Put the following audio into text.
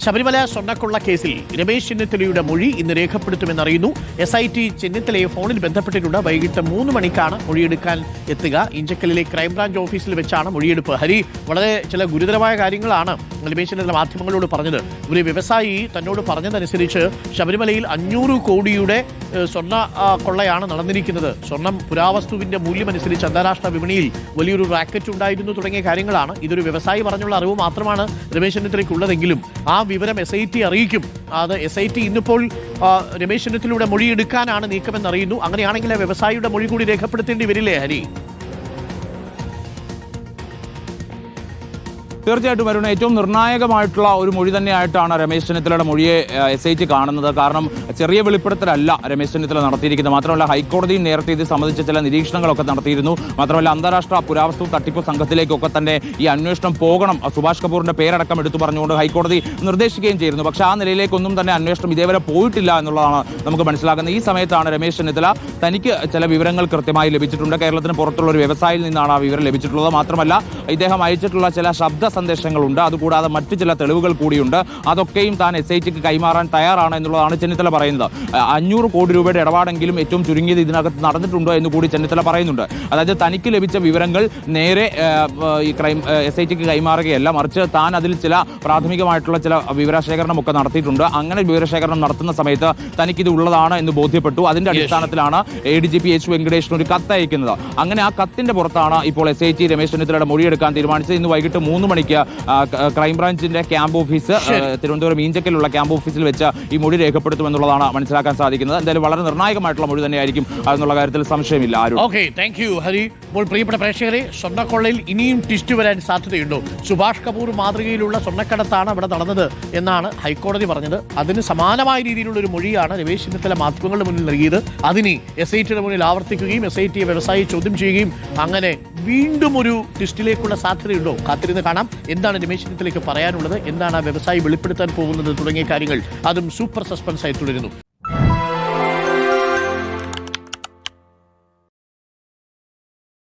ശബരിമല സ്വർണ്ണക്കൊള്ള കേസിൽ രമേശ് ചെന്നിത്തലയുടെ മൊഴി ഇന്ന് രേഖപ്പെടുത്തുമെന്നറിയുന്നു. SIT ചെന്നിത്തലയെ ഫോണിൽ ബന്ധപ്പെട്ടിട്ടുണ്ട്. വൈകിട്ട് 3 മണിക്കാണ് മൊഴിയെടുക്കാൻ എത്തുക. ഇഞ്ചക്കലിലെ ക്രൈംബ്രാഞ്ച് ഓഫീസിൽ വെച്ചാണ് മൊഴിയെടുപ്പ്. ഹരി, വളരെ ചില ഗുരുതരമായ കാര്യങ്ങളാണ് രമേശ് ചെന്നിത്തല മാധ്യമങ്ങളോട് പറഞ്ഞത്. ഒരു വ്യവസായി തന്നോട് പറഞ്ഞതനുസരിച്ച് ശബരിമലയിൽ 500 കോടിയുടെ സ്വർണ്ണ കൊള്ളയാണ് നടന്നിരിക്കുന്നത്. സ്വർണം പുരാവസ്തുവിന്റെ മൂല്യമനുസരിച്ച് അന്താരാഷ്ട്ര വിപണിയിൽ വലിയൊരു റാക്കറ്റ് ഉണ്ടായിരുന്നു തുടങ്ങിയ കാര്യങ്ങളാണ്. ഇതൊരു വ്യവസായി പറഞ്ഞുള്ള അറിവ് മാത്രമാണ് രമേശ് ചെന്നിത്തലയ്ക്കുള്ളതെങ്കിലും ആ വിവരം SIT അറിയിക്കും. അത് SIT ഇന്നിപ്പോൾ രമേശ് ചെന്നിത്തലയുടെ മൊഴി എടുക്കാനാണ് നീക്കമെന്നറിയുന്നു. അങ്ങനെയാണെങ്കിൽ വ്യവസായിയുടെ മൊഴി കൂടി രേഖപ്പെടുത്തേണ്ടി വരില്ലേ ഹരി? തീർച്ചയായിട്ടും വരുന്ന ഏറ്റവും നിർണായകമായിട്ടുള്ള ഒരു മൊഴി തന്നെയായിട്ടാണ് രമേശ് ചെന്നിത്തലയുടെ മൊഴിയെ SIT കാണുന്നത്. കാരണം ചെറിയ വെളിപ്പെടുത്തലല്ല രമേശ് ചെന്നിത്തല നടത്തിയിരിക്കുന്നത്. മാത്രമല്ല ഹൈക്കോടതിയും നേരത്തെ ഇത് സംബന്ധിച്ച ചില നിരീക്ഷണങ്ങളൊക്കെ നടത്തിയിരുന്നു. മാത്രമല്ല അന്താരാഷ്ട്ര പുരാവസ്തു തട്ടിപ്പ് സംഘത്തിലേക്കൊക്കെ തന്നെ ഈ അന്വേഷണം പോകണം, സുഭാഷ് കപൂറിന്റെ പേരടക്കം എടുത്തു പറഞ്ഞുകൊണ്ട് ഹൈക്കോടതി നിർദ്ദേശിക്കുകയും ചെയ്യുന്നു. പക്ഷേ ആ നിലയിലേക്കൊന്നും തന്നെ അന്വേഷണം ഇതേവരെ പോയിട്ടില്ല എന്നുള്ളതാണ് നമുക്ക് മനസ്സിലാക്കുന്നത്. ഈ സമയത്താണ് രമേശ് ചെന്നിത്തല തനിക്ക് ചില വിവരങ്ങൾ കൃത്യമായി ലഭിച്ചിട്ടുണ്ട്. കേരളത്തിന് പുറത്തുള്ള ഒരു വ്യവസായിയിൽ നിന്നാണ് ആ വിവരം ലഭിച്ചിട്ടുള്ളത്. മാത്രമല്ല ഇദ്ദേഹം അയച്ചിട്ടുള്ള ചില ശബ്ദ സന്ദേശങ്ങളുണ്ട്. അതുകൂടാതെ മറ്റു ചില തെളിവുകൾ കൂടിയുണ്ട്. അതൊക്കെയും താൻ SITക്ക് കൈമാറാൻ തയ്യാറാണ് എന്നുള്ളതാണ് ചെന്നിത്തല പറയുന്നത്. 500 കോടി രൂപയുടെ ഇടപാടെങ്കിലും ഏറ്റവും ചുരുങ്ങിയത് ഇതിനകത്ത് നടന്നിട്ടുണ്ടോ എന്ന് കൂടി ചെന്നിത്തല പറയുന്നുണ്ട്. അതായത് തനിക്ക് ലഭിച്ച വിവരങ്ങൾ നേരെ ഈ SITക്ക് കൈമാറുകയല്ല, മറിച്ച് താൻ അതിൽ ചില പ്രാഥമികമായിട്ടുള്ള ചില വിവരശേഖരണമൊക്കെ നടത്തിയിട്ടുണ്ട്. അങ്ങനെ വിവരശേഖരണം നടത്തുന്ന സമയത്ത് തനിക്കിത് ഉള്ളതാണ് എന്ന് ബോധ്യപ്പെട്ടു. അതിന്റെ അടിസ്ഥാനത്തിലാണ് ADGP H വെങ്കടേഷിന് ഒരു കത്ത് അയക്കുന്നത്. അങ്ങനെ ആ കത്തിന്റെ പുറത്താണ് ഇപ്പോൾ SIT രമേശ് ചെന്നിത്തലയുടെ മൊഴിയെടുക്കാൻ തീരുമാനിച്ചത്. ഇന്ന് വൈകിട്ട് 3 മണിക്ക് ക്രൈംബ്രാഞ്ചിന്റെ ക്യാമ്പ് ഓഫീസ് തിരുവനന്തപുരം ഈഞ്ചക്കലുള്ള ക്യാമ്പ് ഓഫീസിൽ വെച്ച് ഈ മൊഴി രേഖപ്പെടുത്തുമെന്നുള്ളതാണ് മനസ്സിലാക്കാൻ സാധിക്കുന്നത്. എന്തായാലും വളരെ നിർണായകമായിട്ടുള്ള മൊഴി തന്നെയായിരിക്കും അതെന്നുള്ള കാര്യത്തിൽ സംശയമില്ല. Okay, thank you Hari. ഇപ്പോൾ പ്രിയപ്പെട്ട പ്രേക്ഷകരെ, സ്വർണ്ണക്കൊള്ളയിൽ ഇനിയും ട്വിസ്റ്റ് വരാൻ സാധ്യതയുണ്ടോ? സുഭാഷ് കപൂർ മാതൃകയിലുള്ള സ്വർണ്ണക്കടത്താണ് അവിടെ നടന്നത് എന്നാണ് ഹൈക്കോടതി പറഞ്ഞത്. അതിന് സമാനമായ രീതിയിലുള്ള ഒരു മൊഴിയാണ് രമേശ് ചെന്നിത്തല മാധ്യമങ്ങളുടെ മുന്നിൽ നൽകിയത്. അതിനി SITയുടെ മുന്നിൽ ആവർത്തിക്കുകയും SIT വ്യവസായി ചോദ്യം ചെയ്യുകയും അങ്ങനെ വീണ്ടും ഒരു ട്വിസ്റ്റിലേക്കുള്ള സാധ്യതയുണ്ടോ? കാത്തിരുന്ന് കാണാം. എന്താണ് രമേശ് ചെന്നിത്തലയ്ക്ക് പറയാനുള്ളത്, എന്താണ് ആ വ്യവസായി വെളിപ്പെടുത്താൻ പോകുന്നത് തുടങ്ങിയ കാര്യങ്ങൾ അതും സൂപ്പർ സസ്പെൻസായി തുടരുന്നു.